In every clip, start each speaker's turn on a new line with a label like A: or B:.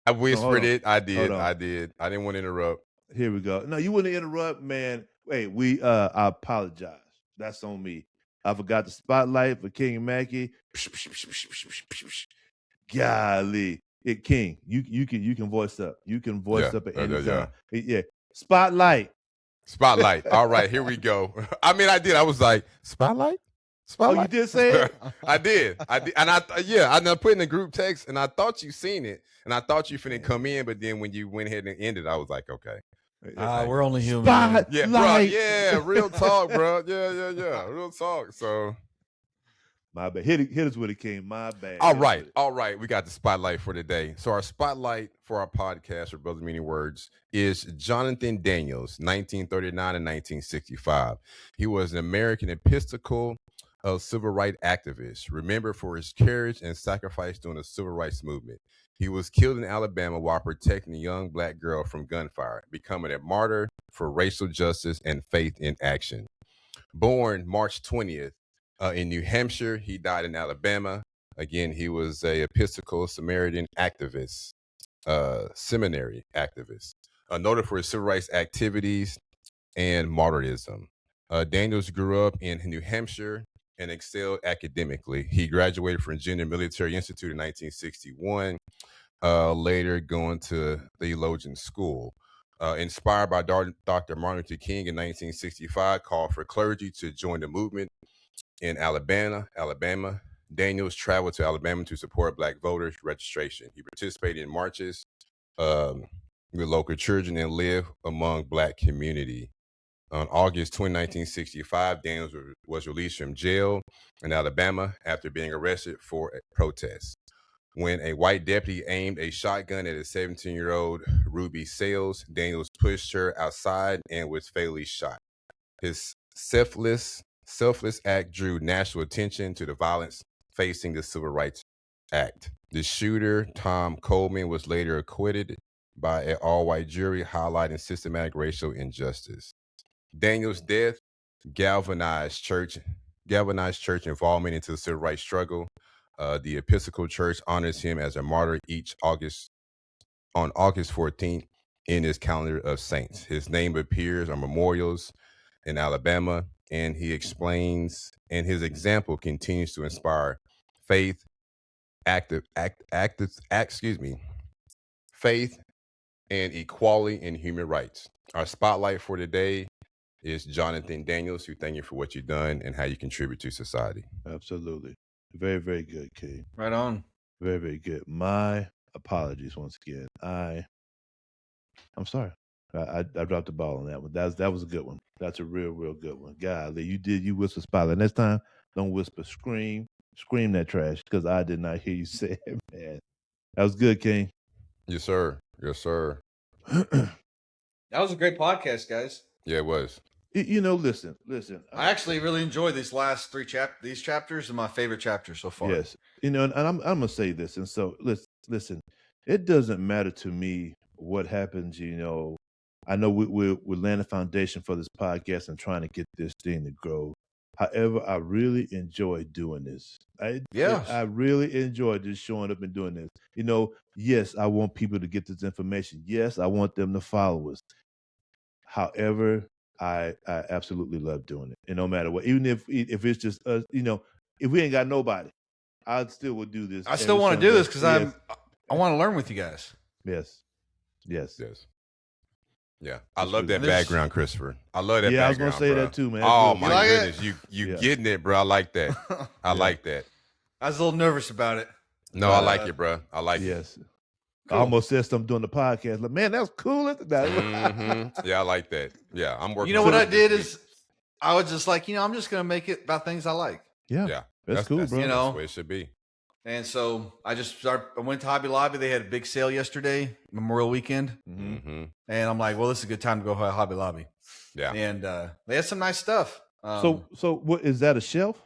A: I
B: No, hold
A: whispered
B: on.
A: it. I
B: Hold
A: did.
B: on.
A: I did. I didn't want to interrupt.
B: Here we go. No, you wouldn't interrupt, man. Wait, I apologize. That's on me. I forgot the spotlight for King Mackie. Golly. King, you can voice up. You can voice
A: Yeah.
B: up at
A: Yeah.
B: any
A: Yeah. Yeah.
B: time. Yeah. Spotlight.
A: Spotlight. All right, here we go. I mean, I did. I was like, spotlight?
B: Oh, you
A: Spotlight?
B: did say it?
A: I did. And I put in the group text and I thought you seen it and I thought you finna come in, but then when you went ahead and ended, I was like, okay.
C: We're only human. Man.
A: Yeah, bro. Yeah, real talk, bro. Yeah. Real talk. So
B: my bad. Hit us with it, King. My bad.
A: all right. We got the spotlight for today. So our spotlight for our podcast for Brother Meaning Words is Jonathan Daniels, 1939 and 1965. He was an American Episcopal civil rights activist, remembered for his courage and sacrifice during the civil rights movement. He was killed in Alabama while protecting a young black girl from gunfire, becoming a martyr for racial justice and faith in action. Born March 20th in New Hampshire, he died in Alabama. Again, he was a Episcopal Samaritan activist, seminary activist, noted for his civil rights activities and martyrdom. Daniels grew up in New Hampshire and excelled academically. He graduated from Virginia Military Institute in 1961, later going to theologian school. Inspired by Dr. Martin Luther King in 1965, called for clergy to join the movement in Alabama. Daniels traveled to Alabama to support Black voters registration. He participated in marches with local children and lived among Black community. On August 20, 1965, Daniels was released from jail in Alabama after being arrested for a protest. When a white deputy aimed a shotgun at a 17-year-old Ruby Sales, Daniels pushed her outside and was fatally shot. His selfless act drew national attention to the violence facing the Civil Rights Act. The shooter, Tom Coleman, was later acquitted by an all-white jury, highlighting systematic racial injustice. Daniel's death galvanized church involvement into the civil rights struggle. The Episcopal Church honors him as a martyr on August 14th in his calendar of saints. His name appears on memorials in Alabama, and he explains, and his example continues to inspire faith, faith and equality in human rights. Our spotlight for today is Jonathan Daniels, who thank you for what you've done and how you contribute to society.
B: Absolutely. Very, very good, King.
C: Right on.
B: Very, very good. My apologies once again. I'm sorry. I dropped the ball on that one. That was a good one. That's a real, real good one. Golly, you whisper spotlight. Next time, don't whisper, scream that trash, because I did not hear you say it, man. That was good, King.
A: Yes, sir.
C: That was a great podcast, guys.
A: Yeah, it was.
B: Listen.
C: I actually really enjoyed these last these chapters are my favorite chapters so far.
B: Yes. And I'm gonna say this, and so listen, it doesn't matter to me what happens, I know we're laying a foundation for this podcast and trying to get this thing to grow. However, I really enjoy doing this. I really enjoy just showing up and doing this. Yes, I want people to get this information. Yes, I want them to follow us. However, I absolutely love doing it. And no matter what, even if it's just us, if we ain't got nobody, I still would do this.
C: I still want to do this because I want to learn with you guys.
B: Yes.
A: Yeah, I love that background, Christopher. I love that background.
B: Yeah, I was gonna say that too, man.
A: Oh my goodness, you getting it, bro. I like that. I like that.
C: I was a little nervous about it.
A: No, I like it, bro. I like it.
B: Yes. Cool. I almost said something during the podcast. Like, man, that's cool.
A: Yeah, I like that. Yeah, I'm working.
C: You know what I did is I was just like, I'm just gonna make it about things I like.
B: Yeah. That's cool, bro.
A: That's the way it should be.
C: And so I went to Hobby Lobby. They had a big sale yesterday, Memorial Weekend.
A: Mm-hmm.
C: And I'm like, well, this is a good time to go to Hobby Lobby.
A: Yeah.
C: And they had some nice stuff.
B: So what is that, a shelf?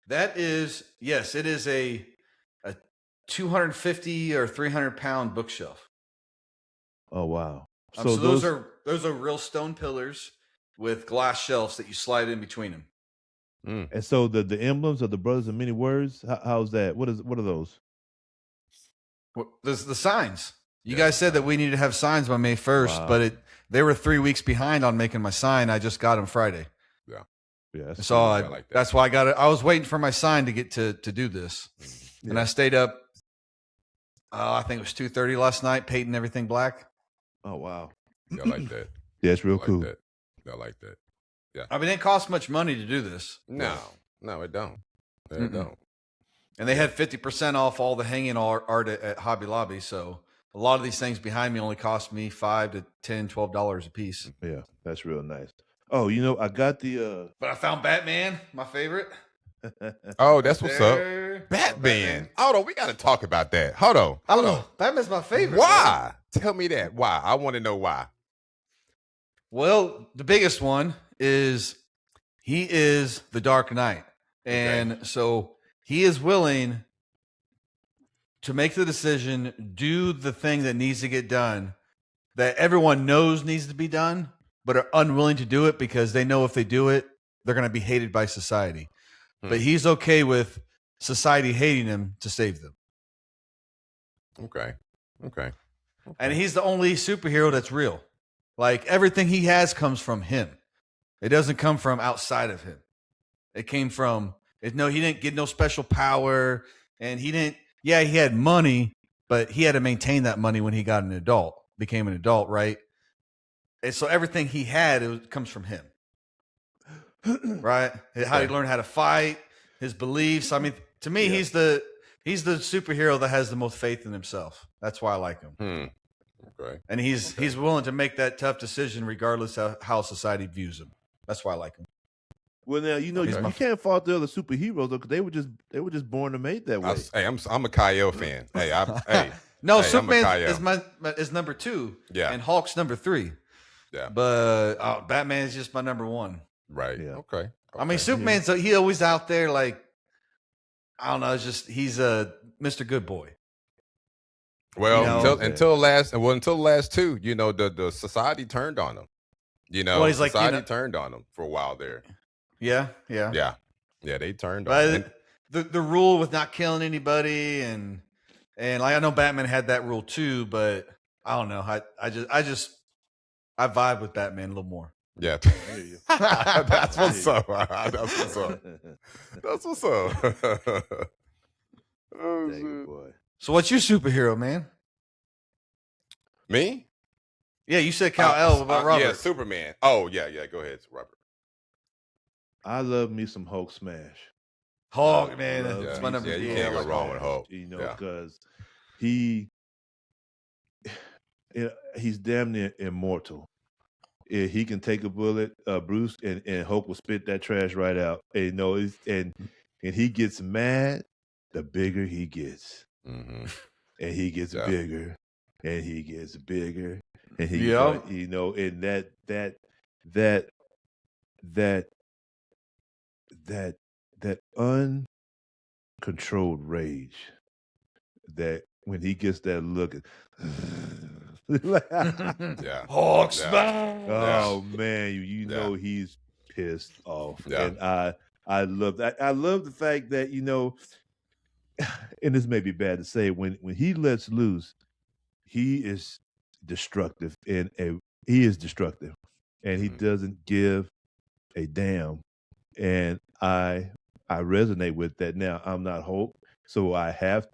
C: That is, yes, it is a 250 or 300 pound bookshelf.
B: Oh, wow.
C: So those are real stone pillars with glass shelves that you slide in between them.
B: And so the emblems of the Brothers of Many Words, how's that? What are those?
C: There's the signs. You guys said that we needed to have signs by May 1st,
B: Wow.
C: but they were 3 weeks behind on making my sign. I just got them Friday.
B: Yeah, that's
C: So
B: cool.
A: I like that.
C: that's why I got it. I was waiting for my sign to get to do this. And I stayed up, I think it was 2:30 last night, painting everything black.
B: Oh, wow.
A: Yeah, I like that.
B: Yeah, it's real
A: I like
B: cool.
A: that. I like that.
C: I mean, it costs much money to do this.
A: No, it don't. It don't.
C: And they had 50% off all the hanging art at Hobby Lobby. So a lot of these things behind me only cost me $5 to $10, $12 a piece.
B: Yeah, that's real nice. Oh, I got the
C: But I found Batman, my favorite.
A: Oh, that's what's up.
C: There.
A: Batman. Hold on, we got to talk about that. Hold on.
C: I don't know. Batman's my favorite.
A: Why? Tell me that. Why? I want to know why.
C: Well, the biggest one is he is the Dark Knight. And so he is willing to make the decision, do the thing that needs to get done, that everyone knows needs to be done, but are unwilling to do it because they know if they do it, they're going to be hated by society. But he's okay with society hating him to save them.
A: Okay.
C: And he's the only superhero that's real. Like everything he has comes from him. It doesn't come from outside of him. It came from he didn't get no special power, and he had money, but he had to maintain that money when he became an adult, right? And so everything he had, comes from him. Right? How he learned how to fight, his beliefs. I mean, to me, he's the superhero that has the most faith in himself. That's why I like him.
A: Okay.
C: And he's willing to make that tough decision regardless of how society views him. That's why I like him.
B: Well, now you can't fault the other superheroes though, because they were just born and made that way.
A: I'm a Kyle fan.
C: No, Superman is number 2.
A: Yeah.
C: And Hulk's number 3.
A: Yeah.
C: But Batman is just my number 1.
A: Right.
B: Yeah.
A: Okay.
C: I mean, Superman's he always out there like, I don't know. It's just he's a Mr. Good Boy.
A: Well, until the last 2, the society turned on him.
C: He's
A: society turned on him for a while there.
C: Yeah.
A: They turned on him.
C: The rule with not killing anybody and like I know Batman had that rule too, but I don't know. I vibe with Batman a little more.
A: Yeah. That's what's up. That's what's up. Oh, shit.
B: Boy.
C: So what's your superhero, man?
A: Me?
C: Yeah, you said Kal-El about Robert.
A: Yeah, Superman. Oh, yeah. Go ahead, Robert.
B: I love me some Hulk smash.
C: Hulk, man.
A: That's
C: my number.
A: Yeah, you can't go wrong with Hulk.
B: Because he's damn near immortal. He can take a bullet, Bruce, and Hulk will spit that trash right out. And he gets mad, the bigger he gets.
A: Mm-hmm.
B: And he gets bigger, and he gets bigger, and and that uncontrolled rage, that when he gets that look,
C: Hulk smash.
B: Oh man, he's pissed off, and I love that. I love the fact that and this may be bad to say, when he lets loose, he is destructive, and he doesn't give a damn, and I resonate with that. Now I'm not Hulk, so I have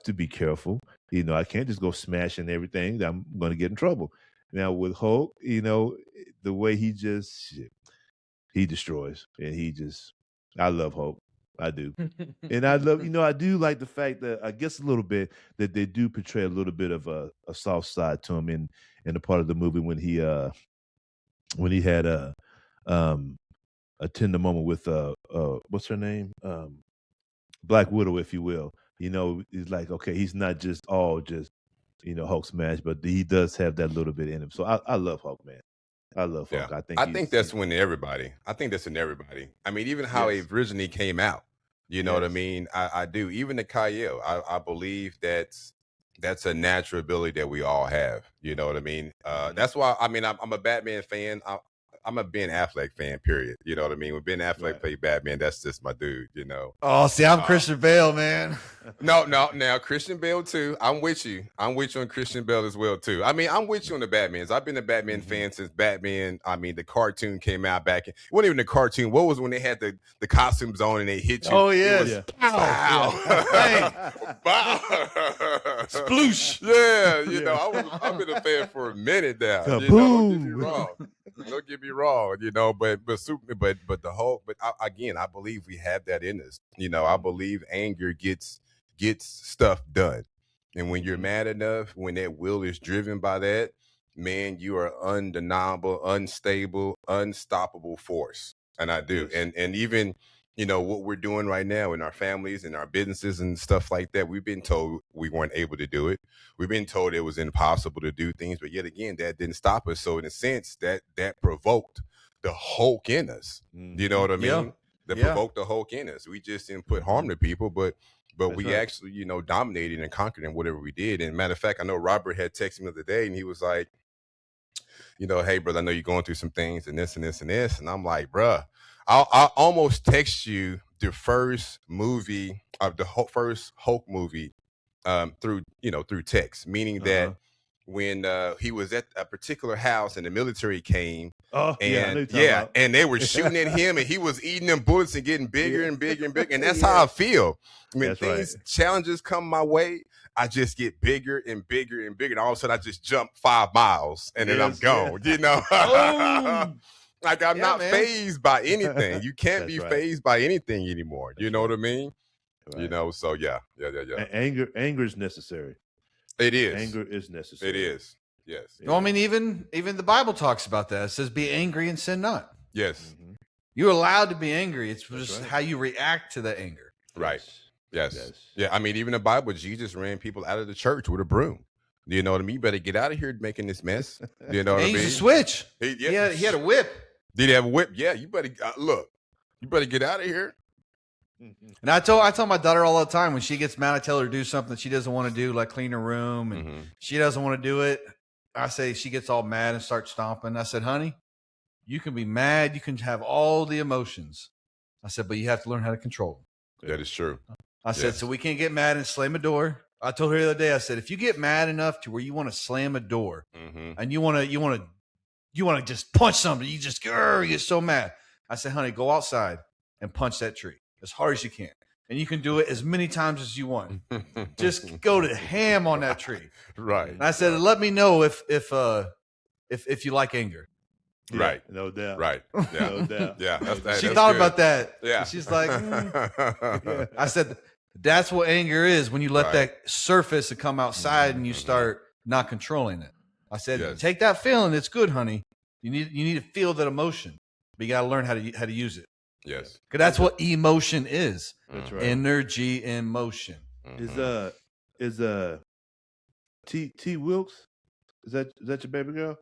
B: to be careful. I can't just go smashing everything. I'm going to get in trouble. Now with Hulk, the way he destroys, and I love Hulk. I do. And I love, I do like the fact that I guess a little bit that they do portray a little bit of a soft side to him in the part of the movie when he had a tender moment with what's her name? Black Widow, if you will. He's like, okay, he's not just all Hulk smash, but he does have that little bit in him. So I love Hulk, man. I love Hulk.
A: I think that's in everybody. I mean, even how it originally came out. You know what I mean? I do. Even the Kyle, I believe that's a natural ability that we all have. You know what I mean? That's why, I mean, I'm a Batman fan. I'm a Ben Affleck fan. Period. You know what I mean? When Ben Affleck
B: Right.
A: played Batman, that's just my dude. You know.
C: Oh, see, I'm Christian Bale, man.
A: No. Now Christian Bale too. I'm with you. I'm with you on Christian Bale as well too. I mean, I'm with you on the Batmans. I've been a Batman fan since Batman. I mean, the cartoon came out back. It wasn't even the cartoon. What was when they had the costumes on and they hit you?
C: Oh,
A: It
C: yeah.
A: was
B: Yeah.
A: Pow. Pow.
C: Sploosh.
A: Yeah, you know, I've been a fan for a minute now. You know, don't get me wrong. Don't get me wrong. You know, but the whole. But again, I believe we have that in us. You know, I believe anger gets stuff done, and when you're mad enough, when that will is driven by that, man, you are undeniable, unstable, unstoppable force. And I do,
B: Yes.
A: and even. You know what we're doing right now in our families and our businesses and stuff like that. We've been told we weren't able to do it. We've been told it was impossible to do things, but yet again, that didn't stop us. So in a sense, that provoked the Hulk in us. You know what I mean?
C: Yeah.
A: That
C: Yeah.
A: provoked the Hulk in us. We just didn't put harm to people, but
B: That's
A: we
B: right.
A: actually, you know, dominated and conquered in whatever we did. And matter of fact, I know Robert had texted me the other day, and he was like, you know, hey, brother, I know you're going through some things and this and this and this. And I'm like, bruh, I'll almost text you the first movie of the first Hulk movie through text, meaning that when he was at a particular house and the military came,
B: Oh, yeah, I know you're talking about.
A: and they were shooting at him and he was eating them bullets and getting bigger and bigger and bigger. And that's how I feel. When
B: That's right.
A: challenges come my way, I just get bigger and bigger and bigger. And all of a sudden I just jump 5 miles and then I'm
B: Yes,
A: gone, you know.
C: Oh.
A: Like I'm
C: Yeah,
A: not
C: man.
A: fazed by anything. You can't
B: That's
A: be
B: right.
A: fazed by anything anymore. You
B: That's
A: know
B: right.
A: what I mean? You
B: Right.
A: know, so yeah.
B: Anger is necessary.
A: It is.
B: Anger is necessary.
A: It is. Yes.
C: Well, I mean, even the Bible talks about that. It says, "Be angry and sin not."
A: Yes.
B: Mhm.
C: You're allowed to be angry. It's
B: That's
C: just
B: right.
C: how you react to the anger.
A: Right. Yes.
B: Yes.
A: Yeah. I mean, even the Bible, Jesus ran people out of the church with a broom. You know what I mean? You better get out of here making this mess. You know what I
C: And he
A: mean?
C: used a switch.
A: He
C: He had a whip.
A: Did he have a whip? Yeah. You better look. You better get out of here.
C: And I tell my daughter all the time when she gets mad, I tell her to do something that she doesn't want to do, like clean her room, and she doesn't want to do it. I say she gets all mad and starts stomping. I said, honey, you can be mad. You can have all the emotions. I said, but you have to learn how to control them.
A: That is true.
C: I said, so we can't get mad and slam a door. I told her the other day, I said, if you get mad enough to where you want to slam a door and you want to just punch somebody, you just get so mad. I said, honey, go outside and punch that tree as hard as you can. And you can do it as many times as you want. Just go to ham on that tree.
A: Right.
C: And I said, let me know if you like anger.
B: Yeah,
A: Right.
B: No doubt.
A: Right. Yeah.
B: No doubt.
A: Yeah. That's
C: She
A: that's
C: thought
A: good.
C: about that.
A: Yeah.
C: She's like, I said, that's what anger is when you let
A: Right.
C: that surface and come outside and you start not controlling it. I said,
A: Yes.
C: take that feeling. It's good, honey. You need to feel that emotion, but you got to learn how to use it.
A: Yes.
C: Because that's what emotion is.
B: That's right.
C: Energy in motion.
B: Is T Wilkes? Is that your baby girl?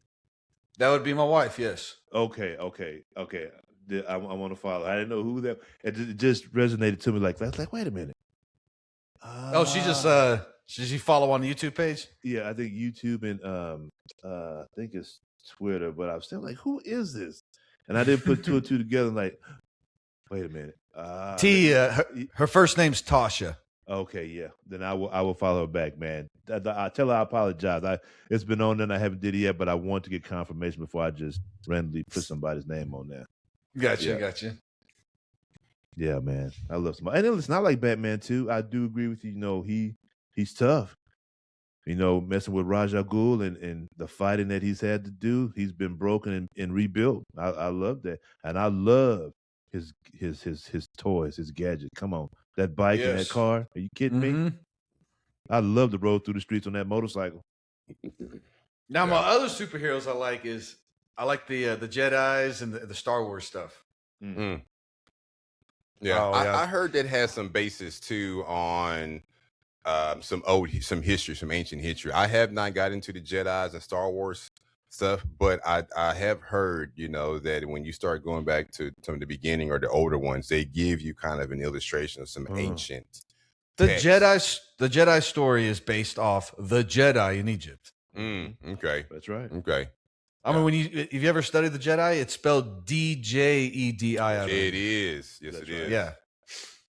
C: That would be my wife. Yes.
B: Okay. I want to follow. I didn't know who that. It just resonated to me. Like I was like, wait a minute.
C: Oh, she just did she follow on the YouTube page?
B: Yeah, I think YouTube and I think it's Twitter, but I was still like, who is this? And I didn't put two and two together. Like, wait a minute.
C: Her first name's Tasha.
B: Okay, yeah. Then I will follow her back, man. I tell her I apologize. It's been on and I haven't did it yet, but I want to get confirmation before I just randomly put somebody's name on there.
C: Gotcha.
B: Yeah, man. I love somebody. And it's not like Batman too. I do agree with you. You know, he's tough. You know, messing with Ra's al Ghul and the fighting that he's had to do, he's been broken and rebuilt. I love that. And I love his toys, his gadget. Come on. That bike and that
C: Yes.
B: car. Are you kidding me? I love to roll through the streets on that motorcycle.
C: Now, my other superheroes I like the Jedis and the Star Wars stuff.
A: Yeah,
C: Oh, yeah.
A: I heard that has some basis too on some ancient history. I have not got into the Jedi's and Star Wars stuff, but I have heard, you know, that when you start going back to some of the beginning or the older ones, they give you kind of an illustration of some ancient.
C: The
A: text.
C: Jedi story is based off the Jedi in Egypt.
A: Okay.
B: That's right.
A: Okay.
C: I mean, if you ever studied the Jedi, it's spelled Djedi.
A: It is. Yes,
B: That's
A: it
B: right.
A: is.
C: Yeah.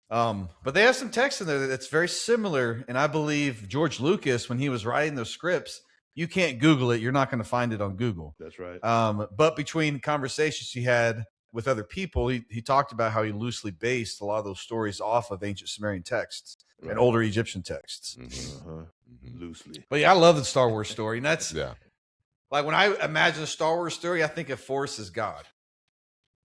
C: But they have some text in there that's very similar. And I believe George Lucas, when he was writing those scripts, you can't Google it. You're not going to find it on Google.
B: That's right.
C: But between conversations he had with other people, he talked about how he loosely based a lot of those stories off of ancient Sumerian texts and older Egyptian texts.
B: Loosely.
C: But yeah, I love the Star Wars story. And that's
A: Yeah.
C: like when I imagine a Star Wars story, I think of Force as God.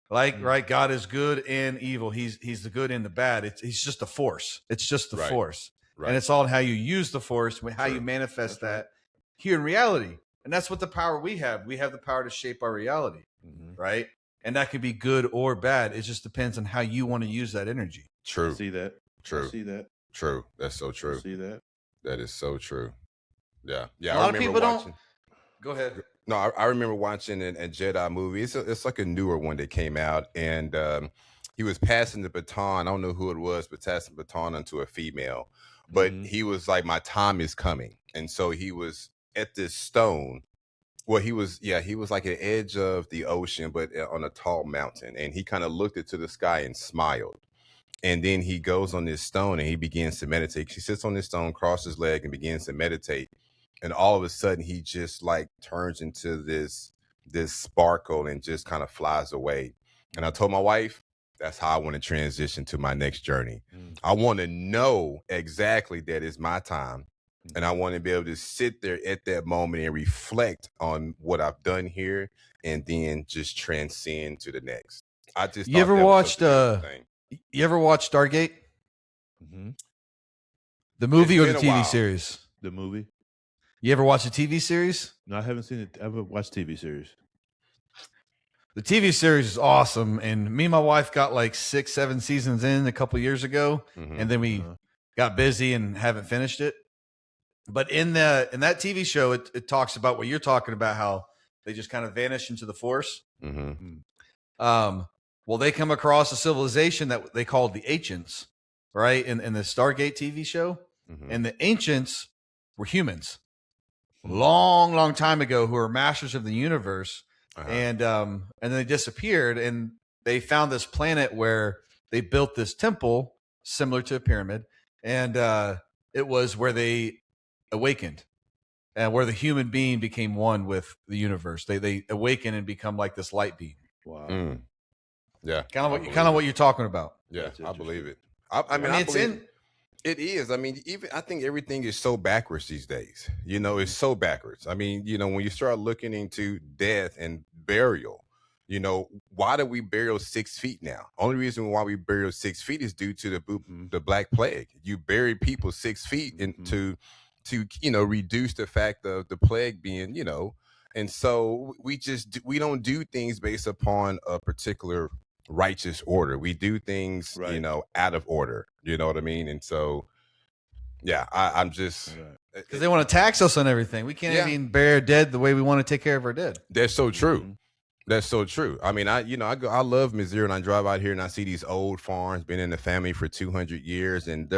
C: Like, right, God is good and evil. He's the good and the bad. He's just a force. It's just the force.
A: Right.
C: And it's all how you use the force, how you manifest that here in reality. And that's what the power we have. We have the power to shape our reality, right? And that could be good or bad. It just depends on how you want to use that energy.
A: True.
B: I see that.
A: True.
B: I see that.
A: True. That's so true.
B: I see that.
A: That is so true. Yeah. Yeah.
C: A lot of people don't. Go ahead.
A: No, I remember watching a Jedi movie. It's like a newer one that came out, and he was passing the baton. I don't know who it was, but passing the baton onto a female. But he was like, "My time is coming," and so he was at this stone. Well, he was like at the edge of the ocean, but on a tall mountain, and he kind of looked into the sky and smiled. And then he goes on this stone and he begins to meditate. He sits on this stone, crosses his leg, and begins to meditate. And all of a sudden, he just like turns into this sparkle and just kind of flies away. And I told my wife, that's how I want to transition to my next journey. I want to know exactly that it's my time. And I want to be able to sit there at that moment and reflect on what I've done here and then just transcend to the next. I just
C: You ever watched you ever watched Stargate? The movie or the TV series?
B: The movie.
C: You ever watch a TV series?
B: No, I haven't seen it. I haven't watched TV series.
C: The TV series is awesome, and me and my wife got like 6-7 seasons in a couple years ago, and then we got busy and haven't finished it. But in that TV show, it talks about what you're talking about, how they just kind of vanish into the force. Well, they come across a civilization that they called the Ancients, right? In the Stargate TV show, and the Ancients were humans, long time ago, who were masters of the universe. And then they disappeared, and they found this planet where they built this temple similar to a pyramid, and it was where they awakened, and where the human being became one with the universe. They awaken and become like this light being.
B: Wow.
A: Yeah,
C: kind of what you're talking about.
A: Yeah, I believe it. I mean, it is. I mean, I think everything is so backwards these days. You know, it's so backwards. I mean, you know, when you start looking into death and burial, you know, why do we bury 6 feet now? Only reason why we bury 6 feet is due to the Black Plague. You bury people 6 feet to you know, reduce the fact of the plague being, you know, and so we don't do things based upon a particular righteous order. We do things, you know, out of order. You know what I mean? And so, yeah, I'm just
C: because they want to tax us on everything. We can't even bury our dead the way we want to take care of our dead.
A: That's so true. That's so true. I mean, I love Missouri, and I drive out here and I see these old farms, been in the family for 200 years, and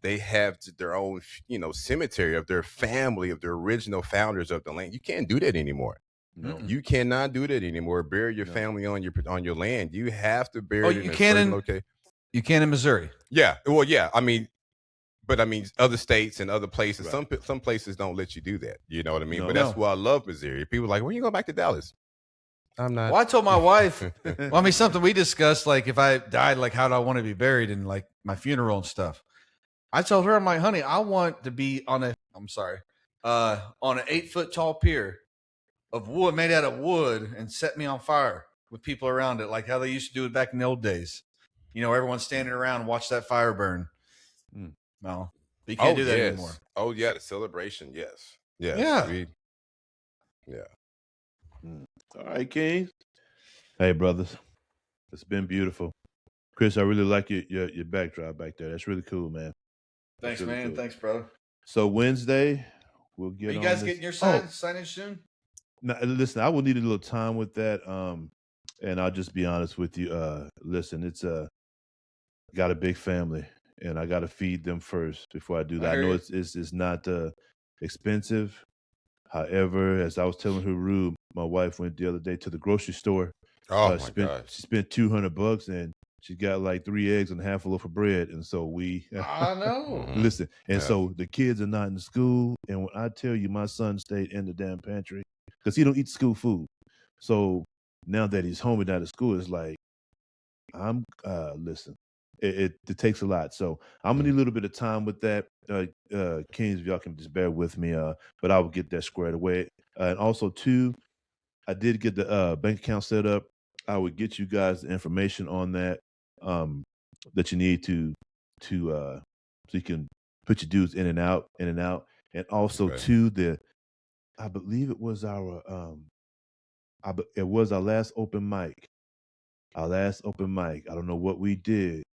A: they have their own, you know, cemetery of their family, of the original founders of the land. You can't do that anymore. No. You cannot do that anymore. Bury your family on your land. You have to bury it in a certain location.
C: You can in Missouri.
A: Yeah. Well, yeah. I mean, but I mean, other states and other places, some places don't let you do that. You know what I mean? But that's why I love Missouri. People are like, when you go back to Dallas? I'm not.
C: Well, I told my wife, well, I mean, something we discussed, like if I died, like how do I want to be buried and like my funeral and stuff. I told her, I'm like, honey, I want to be on an 8-foot tall pier of wood, made out of wood, and set me on fire with people around it, like how they used to do it back in the old days. You know, everyone's standing around and watch that fire burn. No, you can't do that anymore.
A: Oh yeah, the celebration. Yes.
C: Yeah.
B: All right, King. Hey, brothers, it's been beautiful. Chris, I really like your backdrop back there. That's really cool, man.
C: Thanks, really man. Cool. Thanks, brother.
B: So Wednesday, we'll get. Are
C: you guys getting your signage soon?
B: No, listen, I will need a little time with that. And I'll just be honest with you. Listen, it's got a big family, and I got to feed them first before I do that. I know it's not expensive. However, as I was telling Haru, my wife went the other day to the grocery store.
A: Oh my gosh.
B: She spent $200 and she got like 3 eggs and half a loaf of bread. And so we
C: I know.
B: listen. And
A: Yeah.
B: so the kids are not in school. And when I tell you, my son stayed in the damn pantry because he don't eat school food. So now that he's home and out of school, it's like listen. It takes a lot. So I'm gonna need a little bit of time with that. Kings, if y'all can just bear with me, but I will get that squared away. And also too, I did get the bank account set up. I would get you guys the information on that that you need to so you can put your dudes in and out, and also
A: Okay.
B: too I believe it was our it was our last open mic. Our last open mic. I don't know what we did,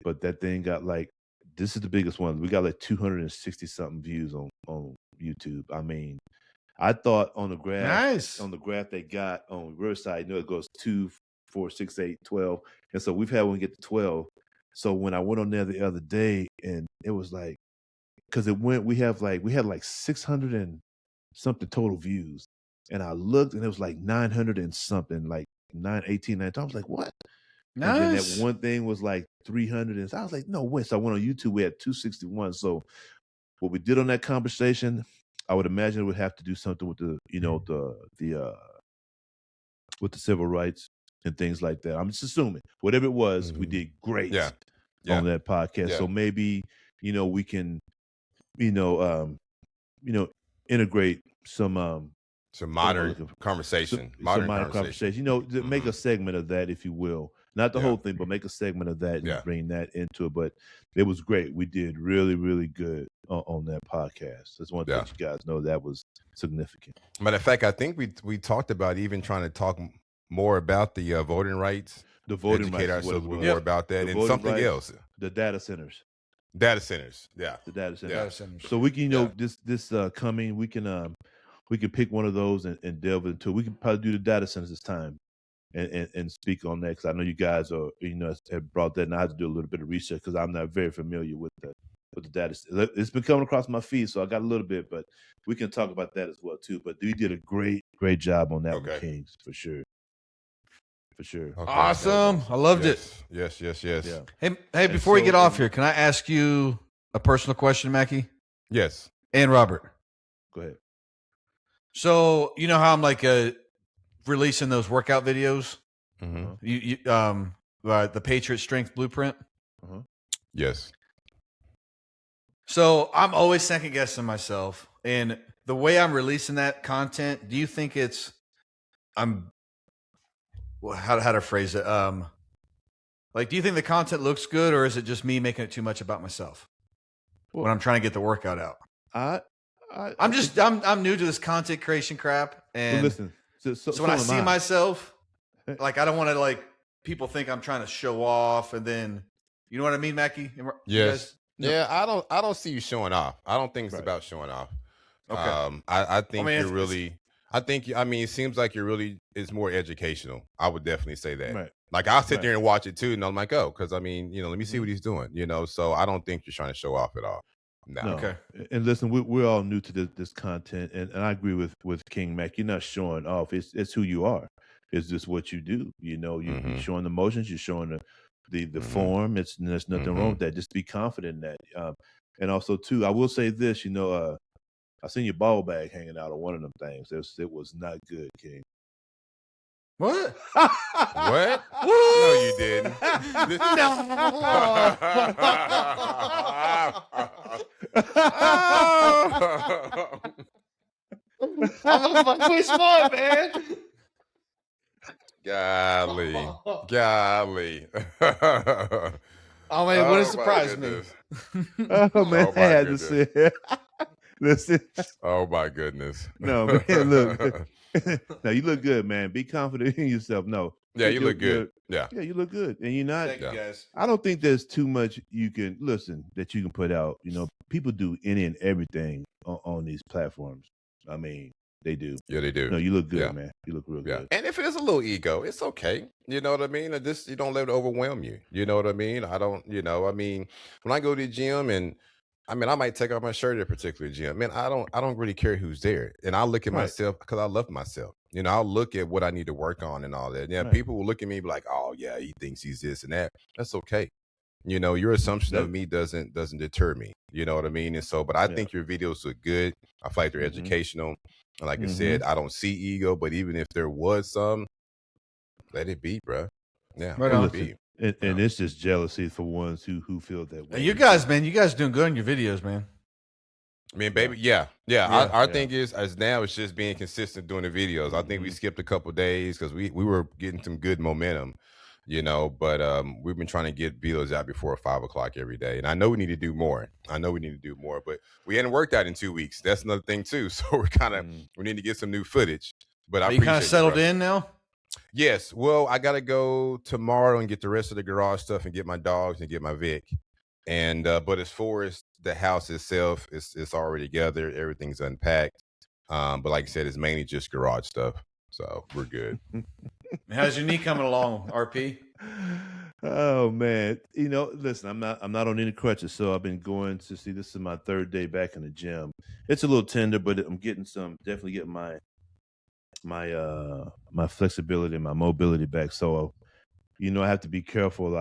B: but that thing got like, this is the biggest one. We got like 260 something views on YouTube. I mean, I thought on the graph they got on Riverside, it goes 2, 4, 6, 8, 12. And so we've had one get to 12. So when I went on there the other day, and it was like, because we had like 600 and something total views. And I looked and it was like 900 and something, like 918, 9. I was like, what?
C: Nice.
B: And then that one thing was like 300. And I was like, no way. So I went on YouTube. We had 261. So what we did on that conversation, I would imagine it would have to do something with with the civil rights and things like that. I'm just assuming whatever it was, we did great on that podcast.
A: Yeah.
B: So maybe, we can, integrate some
A: modern conversation.
B: Modern conversation. Make a segment of that, if you will. Not the whole thing, but make a segment of that and bring that into it. But it was great. We did really, really good on that podcast. Just want to let you guys know that was significant.
A: Matter of fact, I think we talked about even trying to talk more about the voting rights.
B: The voting
A: educate
B: rights.
A: ourselves more about that, and something else.
B: The data centers.
A: Data centers. Yeah.
B: The data centers.
C: Data centers.
B: So we can, this coming, we can pick one of those and delve into it. We can probably do the data centers this time and speak on that, because I know you guys are, have brought that, and I have to do a little bit of research because I'm not very familiar with the data. It's been coming across my feed, so I got a little bit, but we can talk about that as well too. But we did a great job on that one, Kings, for sure. For sure.
C: Okay. Awesome. I loved it.
A: Yes.
B: Yeah.
C: Hey, before we get off here, can I ask you a personal question, Mackie?
A: Yes.
C: And Robert.
B: Go ahead.
C: So, you know how I'm like releasing those workout videos?
A: Mm-hmm.
C: The Patriot Strength Blueprint?
A: Yes.
C: So I'm always second guessing myself. And the way I'm releasing that content, do you think how to phrase it? Do you think the content looks good, or is it just me making it too much about myself when I'm trying to get the workout out? I'm new to this content creation crap, and
B: listen.
C: So when I see myself, like, I don't want to people think I'm trying to show off, and then you know what I mean, Mackie?
A: Yes. Yeah, I don't see you showing off. I don't think it's about showing off.
C: Okay.
A: I think you're really. It seems like it's more educational. I would definitely say that.
B: Right.
A: Like, I'll sit there and watch it too, and I'm like, oh, because let me see what he's doing. So I don't think you're trying to show off at all. No.
B: Okay. And listen, we're all new to this content, and I agree with King Mac. You're not showing off. It's who you are. It's just what you do. You're showing the motions. You're showing the form. There's nothing wrong with that. Just be confident in that. And also too, I will say this. I seen your ball bag hanging out on one of them things. It was not good, King.
C: What?
A: What? No, you didn't.
C: I'm a fucking smart, man.
A: Golly.
C: Oh man, would have surprised me.
B: Oh man, I had to say it. Listen.
A: Oh my goodness.
B: No, man, look. No, you look good, man. Be confident in yourself. No.
A: Yeah, you look good. Yeah,
B: you look good. And you're not.
C: Thank you, guys.
B: I don't think there's too much you can put out. People do any and everything on these platforms. I mean, they do.
A: Yeah, they do.
B: No, you look good, man. You look real good.
A: And if there's a little ego, it's okay. You know what I mean? You don't let it overwhelm you. You know what I mean? When I go to the gym and I mean, I might take off my shirt at a particular gym. Man, I don't really care who's there. And I look at
B: Right.
A: myself because I love myself. You know, I'll look at what I need to work on and all that. Yeah,
B: Right.
A: people will look at me and be like, oh yeah, he thinks he's this and that. That's okay. You know, your assumption of
B: That,
A: me doesn't deter me. You know what I mean? And so, but I
B: yeah.
A: think your videos look good. I feel like they're
B: Mhm.
A: educational. And like I
B: Mhm.
A: said, I don't see ego, but even if there was some, let it be, bro. Yeah,
C: Right
A: let
C: on.
A: it
B: Listen,
A: be.
B: and
A: Yeah.
B: it's just jealousy for ones who feel that way.
C: You guys, man, you guys doing good on your videos, man.
A: I mean,
B: Yeah.
A: baby, yeah.
C: Yeah.
A: Our
B: Yeah.
A: thing is, as now, it's just being consistent doing the videos. I think we
B: Mhm.
A: skipped a couple days because we were getting some good momentum, you know. But we've been trying to get videos out before 5 o'clock every day, and I know we need to do more. But we hadn't worked out in 2 weeks. That's another thing too. So we're kind of
B: Mhm.
A: we need to get some new footage. But I
C: Are you kind of
A: appreciate you,
C: settled
A: bro.
C: in now?
A: Yes. Well, I got to go tomorrow and get the rest of the garage stuff and get my dogs and get my Vic. And but as far as the house itself, it's already together. Everything's unpacked. But like I said, it's mainly just garage stuff. So we're good.
C: How's your knee coming along, RP?
B: Oh man, listen, I'm not on any crutches, so I've been going to see. This is my third day back in the gym. It's a little tender, but I'm getting definitely getting my flexibility and my mobility back. So I have to be careful.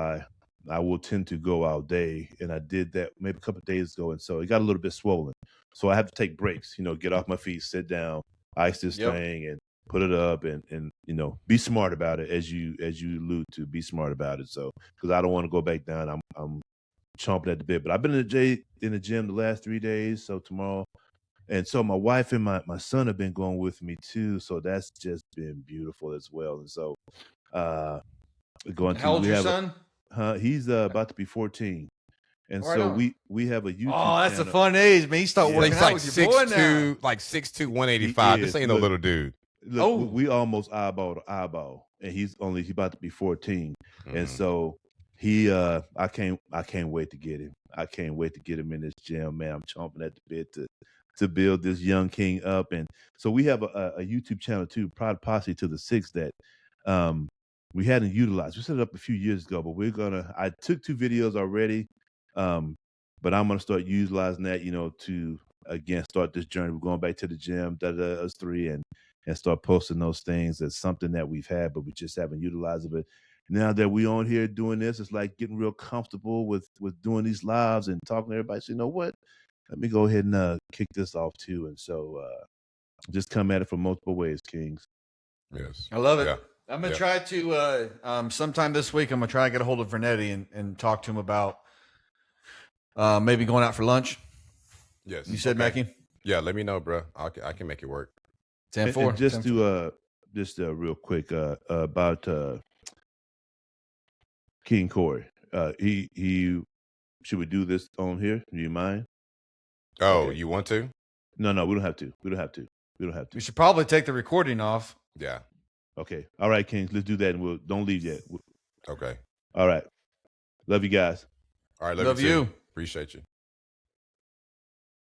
B: I will tend to go all day, and I did that maybe a couple of days ago, and so it got a little bit swollen. So I have to take breaks. Get off my feet, sit down, ice this
C: Yep.
B: thing, and put it up, and be smart about it, as you allude to. Be smart about it. So because I don't want to go back down, I'm chomping at the bit. But I've been in the gym the last 3 days. So tomorrow. And so my wife and my son have been going with me too. So that's just been beautiful as well. And so
C: How old's
B: we
C: your
B: have
C: son?
B: he's about to be 14. And
C: Right
B: so
C: on.
B: we have a YouTube
C: Oh, that's a
B: channel.
C: fun age, man. You start
B: Yeah.
C: working
A: He's
C: out
A: like
C: with your boy now.
A: 6'2", like 6'2",
B: He
A: 185. This
B: is.
A: ain't no little dude.
B: Look,
C: Oh.
B: we almost eyeball to eyeball, and he's about to be 14. And
A: Mhm.
B: so I can't wait to get him. I can't wait to get him in this gym, man. I'm chomping at the bit to build this young king up. And so we have a YouTube channel too, Proud Posse to the Six, that we hadn't utilized. We set it up a few years ago, but I took 2 videos already. But I'm gonna start utilizing that, to again start this journey. We're going back to the gym, us 3, and start posting those things. As something that we've had, but we just haven't utilized it. But now that we on here doing this, it's like getting real comfortable with doing these lives and talking to everybody. So you know what? Let me go ahead and kick this off too. And so just come at it from multiple ways, Kings.
A: Yes.
C: I love it.
A: Yeah.
C: I'm gonna
A: Yeah.
C: try to sometime this week. I'm gonna try to get a hold of Vernetti and talk to him about maybe going out for lunch.
A: Yes.
C: You said,
A: Okay.
C: Mackie?
A: Yeah. Let me know, bro. I can make it work.
C: 10-4.
B: And just to real quick about King Corey. He should we do this on here? Do you mind?
A: Oh,
B: Okay.
A: you want to?
B: No, we don't have to. We don't have to.
C: We should probably take the recording off.
A: Yeah.
B: Okay. All right, Kings. Let's do that, and don't leave yet.
A: Okay.
B: All right. Love you guys.
A: All right.
C: Love
A: too.
C: you.
A: Appreciate you.